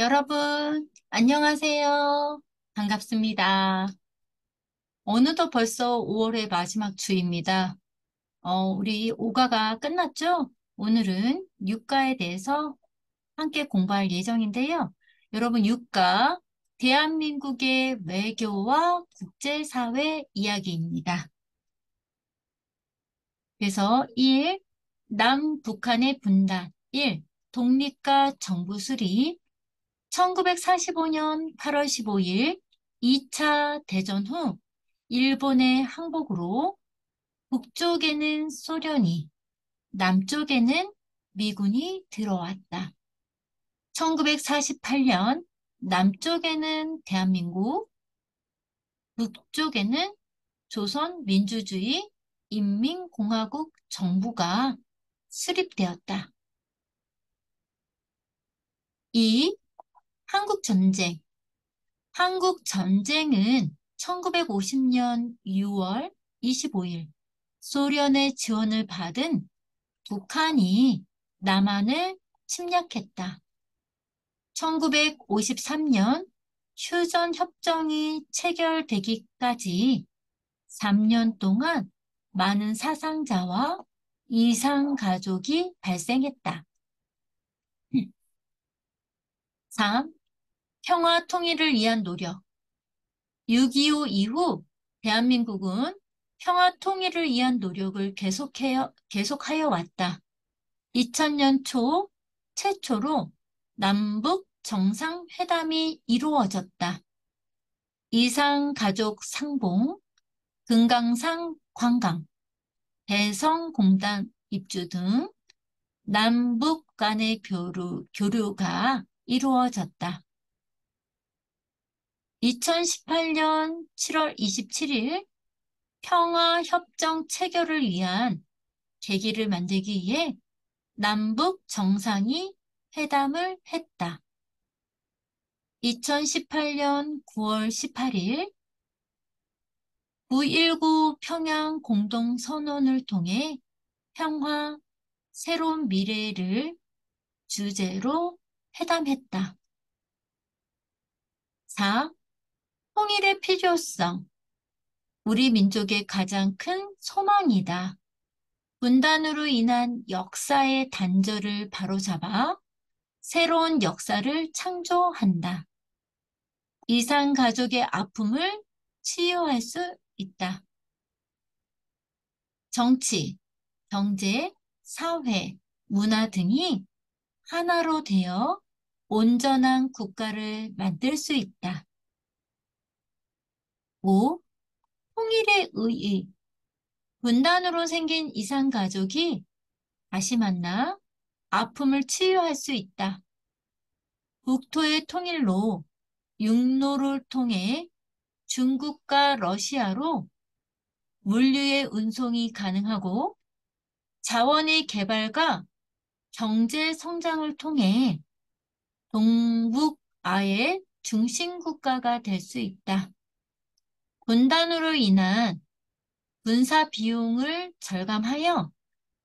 여러분, 안녕하세요. 반갑습니다. 어느덧 벌써 5월의 마지막 주입니다. 우리 5가가 끝났죠? 오늘은 6가에 대해서 함께 공부할 예정인데요. 여러분, 6가, 대한민국의 외교와 국제사회 이야기입니다. 그래서 1, 남북한의 분단. 1, 독립과 정부 수립. 1945년 8월 15일 2차 대전 후 일본의 항복으로 북쪽에는 소련이, 남쪽에는 미군이 들어왔다. 1948년 남쪽에는 대한민국, 북쪽에는 조선민주주의 인민공화국 정부가 수립되었다. 2. 한국전쟁. 한국전쟁은 1950년 6월 25일 소련의 지원을 받은 북한이 남한을 침략했다. 1953년 휴전협정이 체결되기까지 3년 동안 많은 사상자와 이상가족이 발생했다. 3. 평화 통일을 위한 노력. 6.25 이후 대한민국은 평화 통일을 위한 노력을 계속하여 왔다. 2000년 초 최초로 남북 정상회담이 이루어졌다. 이상가족 상봉, 금강산 관광, 대성공단 입주 등 남북 간의 교류가 이루어졌다. 2018년 7월 27일 평화협정 체결을 위한 계기를 만들기 위해 남북 정상이 회담을 했다. 2018년 9월 18일 9.19 평양 공동선언을 통해 평화, 새로운 미래를 주제로 회담했다. 4. 통일의 필요성. 우리 민족의 가장 큰 소망이다. 분단으로 인한 역사의 단절을 바로잡아 새로운 역사를 창조한다. 이상 가족의 아픔을 치유할 수 있다. 정치, 경제, 사회, 문화 등이 하나로 되어 온전한 국가를 만들 수 있다. 5. 통일의 의의. 분단으로 생긴 이상 가족이 다시 만나 아픔을 치유할 수 있다. 국토의 통일로 육로를 통해 중국과 러시아로 물류의 운송이 가능하고 자원의 개발과 경제 성장을 통해 동북아의 중심 국가가 될 수 있다. 분단으로 인한 군사 비용을 절감하여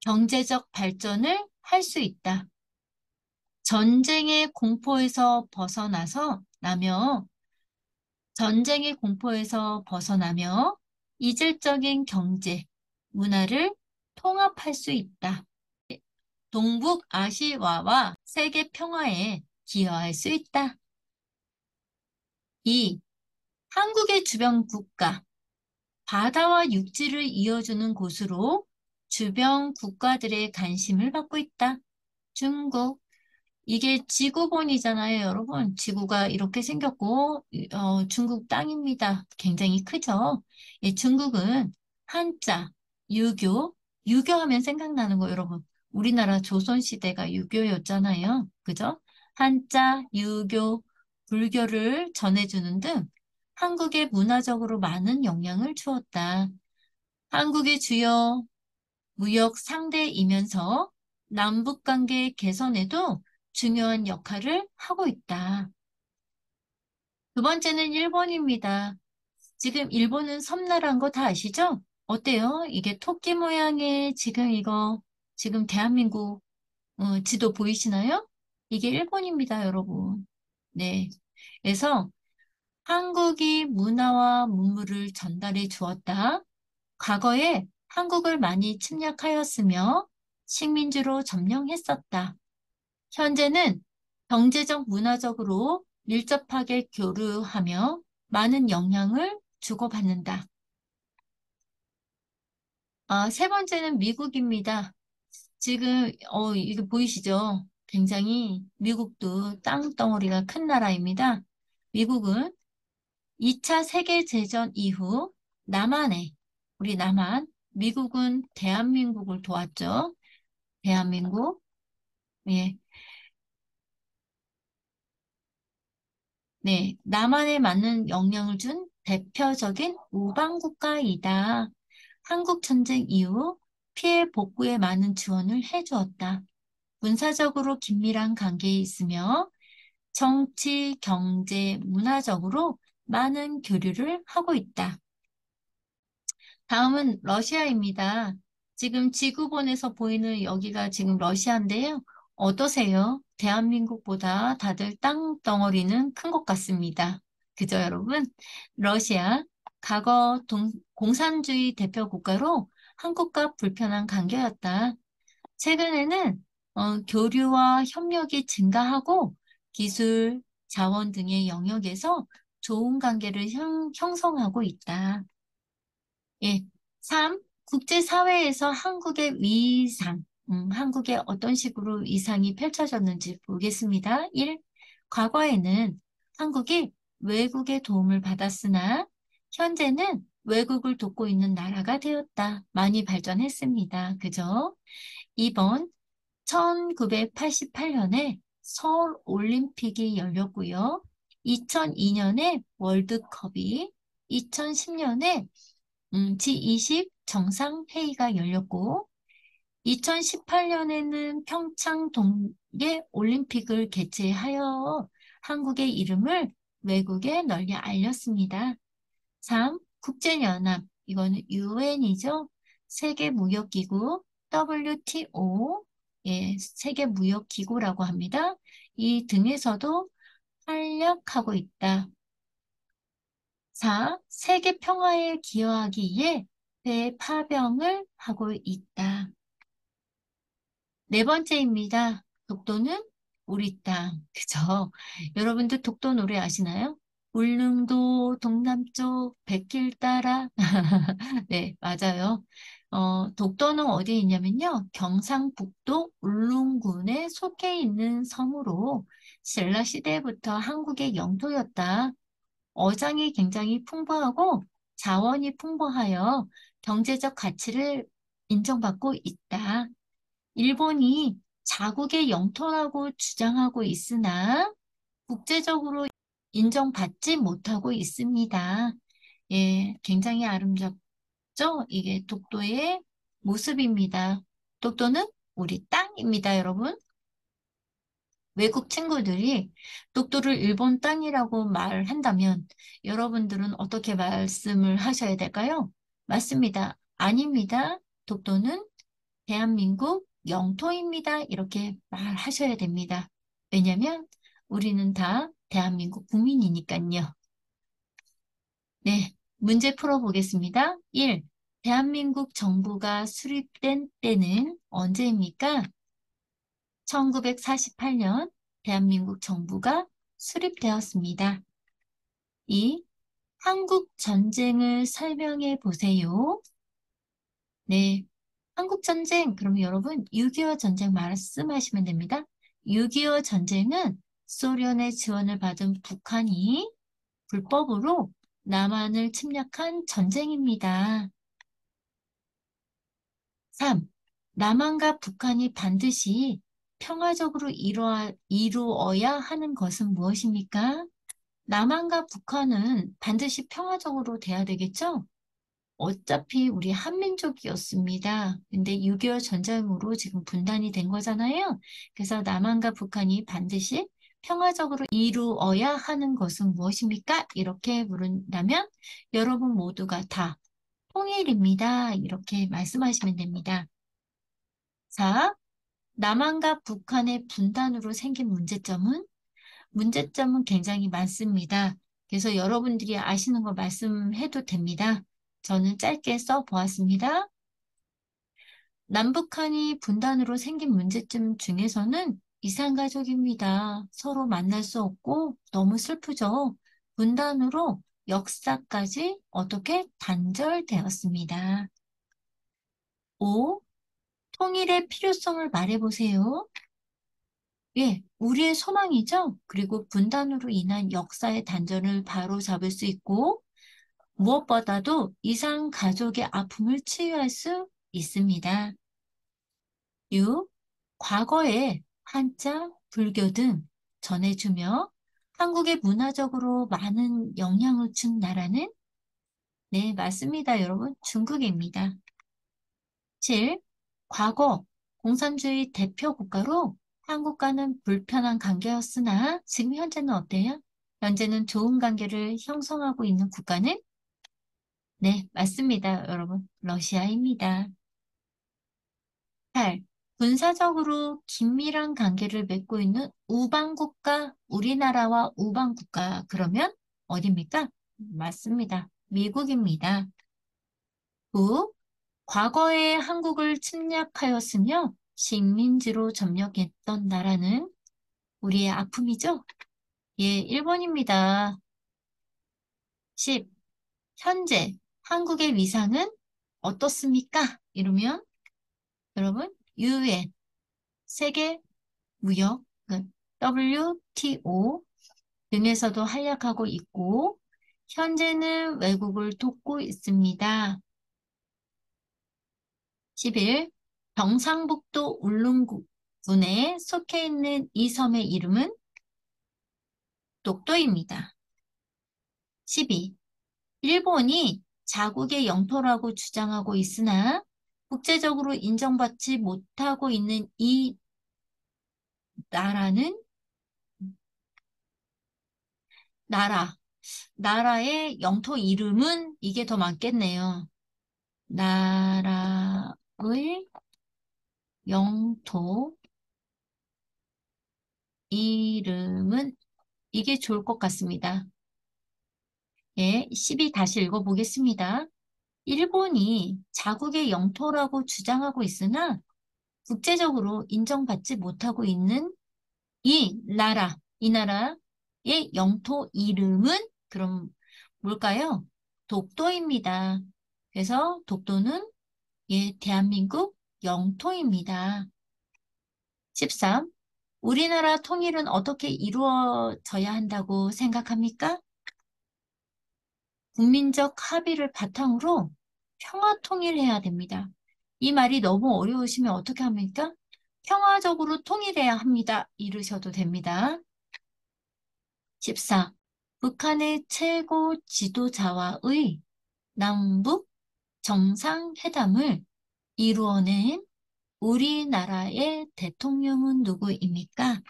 경제적 발전을 할 수 있다. 전쟁의 공포에서 벗어나며 이질적인 경제, 문화를 통합할 수 있다. 동북아시아와 세계 평화에 기여할 수 있다. 2. 한국의 주변 국가. 바다와 육지를 이어주는 곳으로 주변 국가들의 관심을 받고 있다. 중국. 이게 지구본이잖아요, 여러분. 지구가 이렇게 생겼고, 중국 땅입니다. 굉장히 크죠? 예, 중국은 한자, 유교하면 생각나는 거, 여러분. 우리나라 조선시대가 유교였잖아요. 그죠? 한자, 유교, 불교를 전해주는 등 한국에 문화적으로 많은 영향을 주었다. 한국의 주요 무역 상대이면서 남북관계 개선에도 중요한 역할을 하고 있다. 두 번째는 일본입니다. 지금 일본은 섬나라인 거 다 아시죠? 어때요? 이게 토끼 모양의 지금 대한민국 지도 보이시나요? 이게 일본입니다, 여러분. 네. 그래서 한국이 문화와 문물을 전달해 주었다. 과거에 한국을 많이 침략하였으며 식민지로 점령했었다. 현재는 경제적, 문화적으로 밀접하게 교류하며 많은 영향을 주고받는다. 세 번째는 미국입니다. 지금, 이게 보이시죠? 굉장히 미국도 땅덩어리가 큰 나라입니다. 미국은 2차 세계대전 이후 남한에, 우리 남한, 미국은 대한민국을 도왔죠. 대한민국. 예. 네. 남한에 맞는 영향을 준 대표적인 우방국가이다. 한국 전쟁 이후 피해 복구에 많은 지원을 해주었다. 군사적으로 긴밀한 관계에 있으며 정치, 경제, 문화적으로 많은 교류를 하고 있다. 다음은 러시아입니다. 지금 지구본에서 보이는 여기가 지금 러시아인데요. 어떠세요? 대한민국보다 다들 땅덩어리는 큰 것 같습니다. 그죠, 여러분? 러시아, 과거 공산주의 대표 국가로 한국과 불편한 관계였다. 최근에는 교류와 협력이 증가하고 기술, 자원 등의 영역에서 좋은 관계를 형성하고 있다. 예. 3. 국제사회에서 한국의 위상, 한국의 어떤 식으로 위상이 펼쳐졌는지 보겠습니다. 1. 과거에는 한국이 외국의 도움을 받았으나 현재는 외국을 돕고 있는 나라가 되었다. 많이 발전했습니다. 그죠? 2번, 1988년에 서울 올림픽이 열렸고요. 2002년에 월드컵이, 2010년에 G20 정상회의가 열렸고, 2018년에는 평창 동계 올림픽을 개최하여 한국의 이름을 외국에 널리 알렸습니다. 3. 국제연합, 이거는 UN이죠. 세계무역기구, WTO, 예, 세계무역기구라고 합니다. 이 등에서도 활약하고 있다. 4. 세계 평화에 기여하기 위해 대파병을 하고 있다. 네 번째입니다. 독도는 우리 땅. 그죠? 여러분들 독도 노래 아시나요? 울릉도 동남쪽 백길 따라. 네, 맞아요. 독도는 어디에 있냐면요. 경상북도 울릉군에 속해 있는 섬으로 신라 시대부터 한국의 영토였다. 어장이 굉장히 풍부하고 자원이 풍부하여 경제적 가치를 인정받고 있다. 일본이 자국의 영토라고 주장하고 있으나 국제적으로 인정받지 못하고 있습니다. 예, 굉장히 아름답죠? 이게 독도의 모습입니다. 독도는 우리 땅입니다, 여러분. 외국 친구들이 독도를 일본 땅이라고 말한다면 여러분들은 어떻게 말씀을 하셔야 될까요? 맞습니다. 아닙니다. 독도는 대한민국 영토입니다. 이렇게 말하셔야 됩니다. 왜냐면 우리는 다 대한민국 국민이니까요. 네, 문제 풀어보겠습니다. 1. 대한민국 정부가 수립된 때는 언제입니까? 1948년 대한민국 정부가 수립되었습니다. 2. 한국 전쟁을 설명해 보세요. 네. 한국 전쟁, 그러면 여러분 6.25 전쟁 말씀하시면 됩니다. 6.25 전쟁은 소련의 지원을 받은 북한이 불법으로 남한을 침략한 전쟁입니다. 3. 남한과 북한이 반드시 평화적으로 이루어야 하는 것은 무엇입니까? 남한과 북한은 반드시 평화적으로 돼야 되겠죠? 어차피 우리 한민족이었습니다. 근데 6.25 전쟁으로 지금 분단이 된 거잖아요. 그래서 남한과 북한이 반드시 평화적으로 이루어야 하는 것은 무엇입니까? 이렇게 물은다면 여러분 모두가 다 통일입니다. 이렇게 말씀하시면 됩니다. 4. 남한과 북한의 분단으로 생긴 문제점은 문제점은 굉장히 많습니다. 그래서 여러분들이 아시는 거 말씀해도 됩니다. 저는 짧게 써보았습니다. 남북한이 분단으로 생긴 문제점 중에서는 이산가족입니다. 서로 만날 수 없고 너무 슬프죠. 분단으로 역사까지 어떻게 단절되었습니다. 5. 통일의 필요성을 말해보세요. 예, 우리의 소망이죠. 그리고 분단으로 인한 역사의 단절을 바로잡을 수 있고 무엇보다도 이산 가족의 아픔을 치유할 수 있습니다. 6. 과거에 한자, 불교 등 전해주며 한국에 문화적으로 많은 영향을 준 나라는 네, 맞습니다, 여러분. 중국입니다. 7. 과거 공산주의 대표 국가로 한국과는 불편한 관계였으나 지금 현재는 어때요? 현재는 좋은 관계를 형성하고 있는 국가는 네, 맞습니다, 여러분. 러시아입니다. 8. 군사적으로 긴밀한 관계를 맺고 있는 우방국가, 우리나라와 우방국가, 그러면 어디입니까? 맞습니다. 미국입니다. 9. 과거에 한국을 침략하였으며 식민지로 점령했던 나라는 우리의 아픔이죠? 예, 일본입니다. 10. 현재 한국의 위상은 어떻습니까? 이러면 여러분, UN, 세계 무역, WTO 등에서도 활약하고 있고, 현재는 외국을 돕고 있습니다. 11. 경상북도 울릉군에 속해 있는 이 섬의 이름은 독도입니다. 12. 일본이 자국의 영토라고 주장하고 있으나 국제적으로 인정받지 못하고 있는 이 나라는 나라. 나라의 영토 이름은 이게 더 많겠네요. 나라의 영토 이름은 이게 좋을 것 같습니다. 예, 12 다시 읽어보겠습니다. 일본이 자국의 영토라고 주장하고 있으나 국제적으로 인정받지 못하고 있는 이 나라의 영토 이름은 그럼 뭘까요? 독도입니다. 그래서 독도는 예, 대한민국 영토입니다. 13. 우리나라 통일은 어떻게 이루어져야 한다고 생각합니까? 국민적 합의를 바탕으로 평화 통일해야 됩니다. 이 말이 너무 어려우시면 어떻게 합니까? 평화적으로 통일해야 합니다. 이르셔도 됩니다. 14. 북한의 최고 지도자와의 남북 정상회담을 이루어낸 우리나라의 대통령은 누구입니까?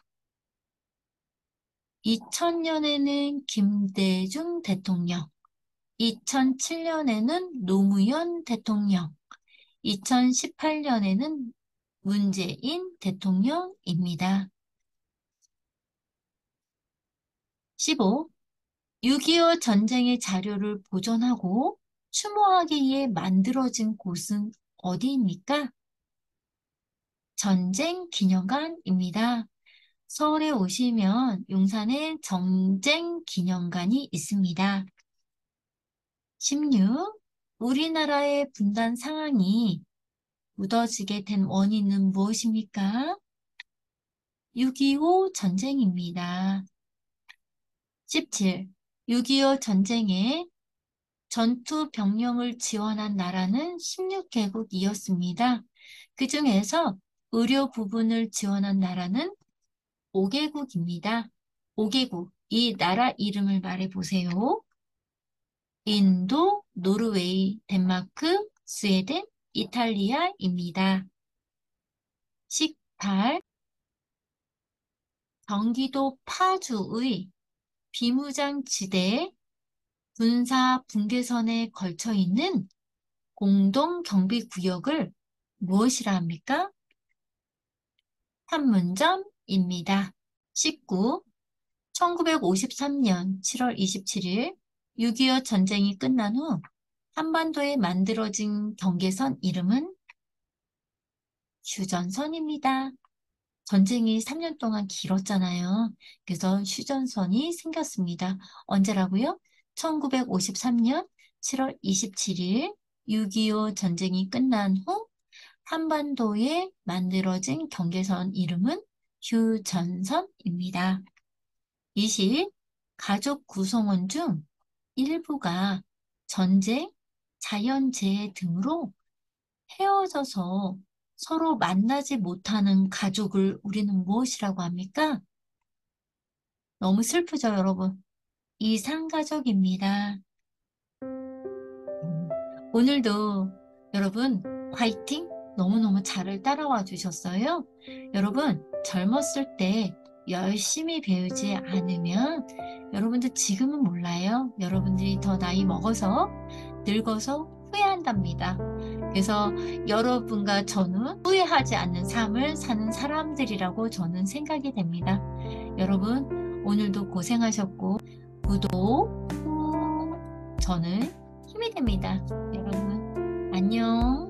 2000년에는 김대중 대통령, 2007년에는 노무현 대통령, 2018년에는 문재인 대통령입니다. 15. 6.25 전쟁의 자료를 보존하고 추모하기 위해 만들어진 곳은 어디입니까? 전쟁기념관입니다. 서울에 오시면 용산에 전쟁기념관이 있습니다. 16. 우리나라의 분단 상황이 무뎌지게 된 원인은 무엇입니까? 6.25 전쟁입니다. 17. 6.25 전쟁에 전투 병력을 지원한 나라는 16개국이었습니다. 그 중에서 의료 부분을 지원한 나라는 5개국입니다. 5개국, 이 나라 이름을 말해보세요. 인도, 노르웨이, 덴마크, 스웨덴, 이탈리아입니다. 18. 경기도 파주의 비무장지대 군사 분계선에 걸쳐 있는 공동경비구역을 무엇이라 합니까? 판문점입니다. 19. 1953년 7월 27일 6.25 전쟁이 끝난 후 한반도에 만들어진 경계선 이름은 휴전선입니다. 전쟁이 3년 동안 길었잖아요. 그래서 휴전선이 생겼습니다. 언제라고요? 1953년 7월 27일 6.25 전쟁이 끝난 후 한반도에 만들어진 경계선 이름은 휴전선입니다. 이 시 가족 구성원 중 일부가 전쟁, 자연재해 등으로 헤어져서 서로 만나지 못하는 가족을 우리는 무엇이라고 합니까? 너무 슬프죠, 여러분? 이산가족입니다. 오늘도 여러분 화이팅! 너무너무 잘 따라와 주셨어요. 여러분 젊었을 때 열심히 배우지 않으면 여러분들 지금은 몰라요. 여러분들이 더 나이 먹어서 늙어서 후회한답니다. 그래서 여러분과 저는 후회하지 않는 삶을 사는 사람들이라고 저는 생각이 됩니다. 여러분 오늘도 고생하셨고 구독, 꾹 저는 힘이 됩니다. 여러분 안녕.